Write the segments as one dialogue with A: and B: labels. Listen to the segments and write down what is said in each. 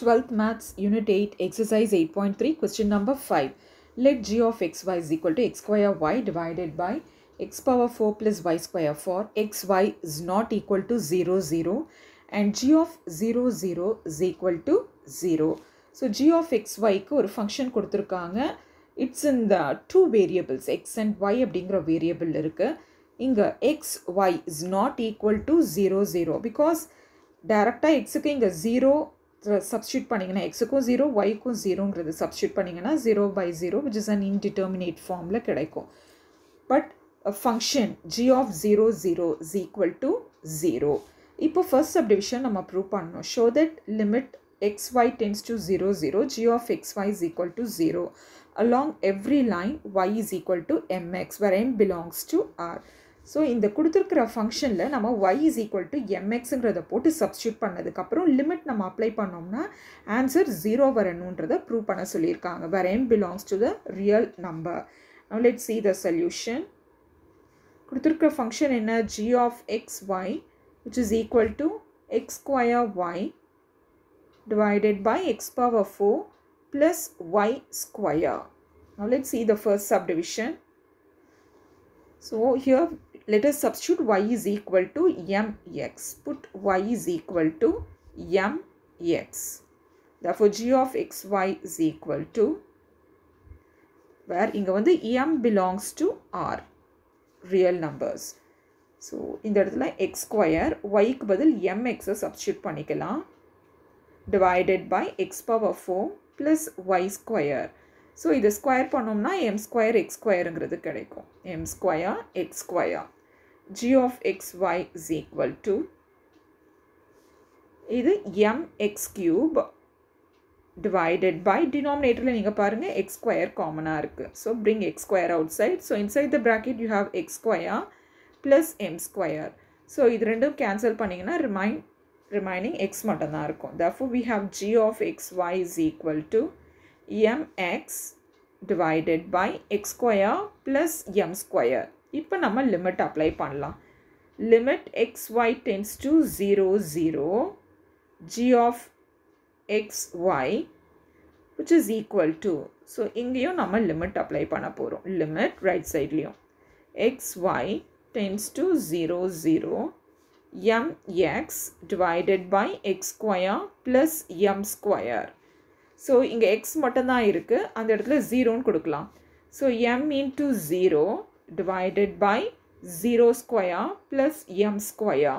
A: 12th Maths Unit 8 Exercise 8.3 Question number 5. Let g of xy is equal to x square y divided by x power 4 plus y square for xy is not equal to 0, 0 and g of 0, 0 is equal to 0. So g of xy க்கு ஒரு function கொடுத்திருக்காங்க. It's in the two variables x and y அப்படிங்கிற variable இருக்கு. இங்க xy is not equal to 0, 0 because directா xக்கு இங்க 0 substitute பண்ணிங்கனா xக்கும் 0 yக்கும் 0ங்கிறது substitute பண்ணிங்கனா 0 by 0 which is an indeterminate formல கிடைக்கும். But a function g of 0, 0 is equal to 0. இப்போ first subdivision நம்ம prove பண்ணணும். Show that limit xy tends to 0, 0 g of xy is equal to 0. Along every line y is equal to mx where m belongs to r. So இந்த கொடுத்திருக்கிற ஃபங்க்ஷன்ல நம்ம y is equal to mxங்கிறத போட்டு substitute பண்ணதுக்கு அப்புறம் limit நம்ம apply பண்ணோம்னா answer 0 வரணும்ன்றத prove பண்ண சொல்லியிருக்காங்க where m belongs to the real number. Now let's see the solution. கொடுத்திருக்கிற ஃபங்க்ஷன் என்ன g of xy which is equal to x square y divided by x power 4 plus y square. Now let's see the first subdivision. So here let us substitute y is equal to mx. Put y is equal to mx. Therefore g of xy is equal to where inga vandu m belongs to r real numbers. So இந்த இடத்துல x square y க்கு பதில் mx substitute பண்ணிக்கலாம் divided by x power 4 plus y square. So இது square பண்ணோம்னா m square x squareங்கிறது கிடைக்கும். m square x square. g of xy is equal to இது mx cube divided by denominatorல நீங்க பாருங்க x square காமனா இருக்கு. So bring x square outside. So inside the bracket you have x square plus m square. So இது ரெண்டும் cancel பண்ணீங்கன்னா remaining x மட்டும் தான் இருக்கும். Therefore we have g of xy is equal to mx divided by x square plus m square. இப்போ நம்ம limit apply பண்ணலாம். Limit xy tends to 0, 0 g of xy which is equal to. So இங்கேயும் நம்ம limit apply பண்ண போறோம். Limit right sideலையும் xy tends to 0, 0 mx divided by x square plus m square. So இங்க x மட்டும் தான் இருக்கு அந்த இடத்துல 0 ன்னு கொடுக்கலாம். So m into 0 divided by 0 square plus m square.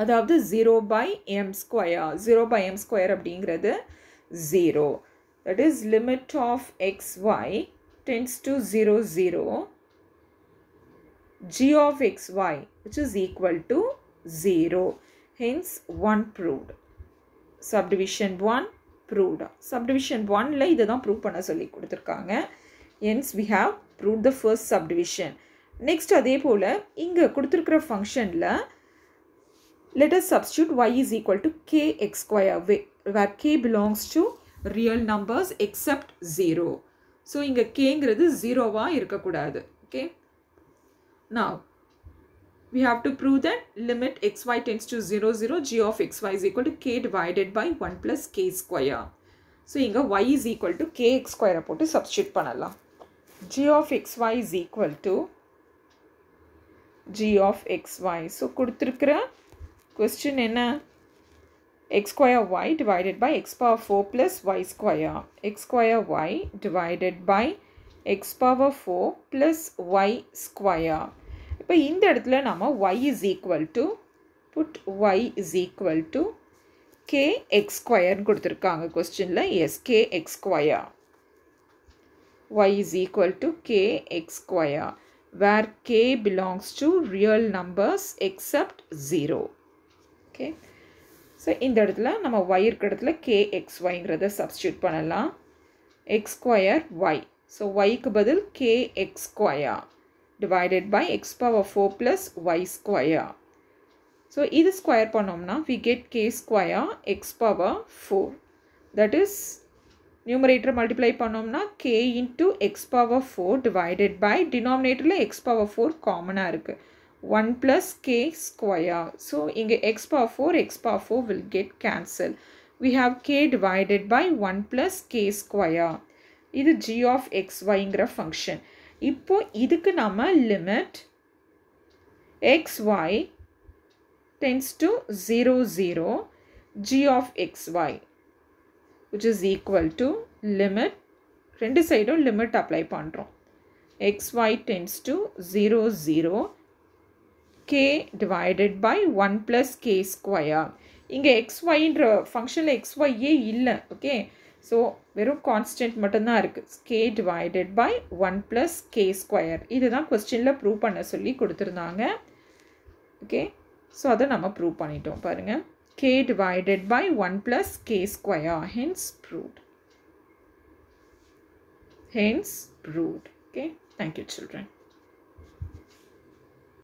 A: அதாவது 0 by m square. 0 by m square அப்படிங்கிறது 0. That is limit of xy tends to 0, 0 g of xy which is equal to 0. Hence 1 proved. Subdivision 1 proved. Subdivision 1ல இதை தான் prove பண்ண சொல்லி கொடுத்திருக்காங்க. Hence we have proved the first subdivision. Next அதே போல இங்க கொடுத்திருக்கிற ஃபங்க்ஷன்ல let us substitute y is equal to kx square where k belongs to real numbers except 0. So இங்க kங்கிறது 0வா இருக்கக்கூடாது. Okay. Now we have to prove that limit xy tends to 0, 0 g of xy is equal to k divided by 1 plus k square. So inga y is equal to kx square போட்டு substitute பண்ணலாம். g of xy is equal to g of xy. So கொடுத்திருக்கிற question என்ன x square y divided by x power 4 plus y square. x square y divided by x power 4 plus y square. இப்போ இந்த இடத்துல நாம y is equal to put y is equal to kx square ன்னு கொடுத்திருக்காங்க क्वेश्चनல. yes kx square. y is equal to kx square where k belongs to real numbers except 0. okay. so இந்த இடத்துல நம்ம y இருக்கிற இடத்துல kxyங்கிறத substitute பண்ணலாம். x square y. so y க்கு பதில் kx square divided by x power 4 plus y square. So இது square பண்ணோம்னா we get k square x power 4. That is numerator multiply பண்ணோம்னா k into x power 4 divided by denominatorல x power 4 காமனா இருக்கு 1 plus k square. So இங்க x power 4 will get cancelled. we have k divided by 1 plus k square. இது g of xyங்கிற function. இப்போ இதுக்கு நம்ம limit xy tends to 0 0 g of xy which is equal to limit ரெண்டு சைடும் limit apply பண்றோம். xy tends to 0 0 k divided by 1 plus k square. இங்க xy ன்ற ஃபங்க்ஷன்ல xy ஏ இல்ல. ஓகே, ஸோ வெறும் கான்ஸ்டன்ட் மட்டும்தான் இருக்கு. k divided by 1 plus k square. இதுதான் கொஸ்டின்ல ப்ரூவ் பண்ண சொல்லி கொடுத்துருந்தாங்க. ஓகே, ஸோ அதை நம்ம ப்ரூவ் பண்ணிட்டோம் பாருங்க. k divided by 1 plus k square. Hence proved. Hence proved. Okay, thank you children.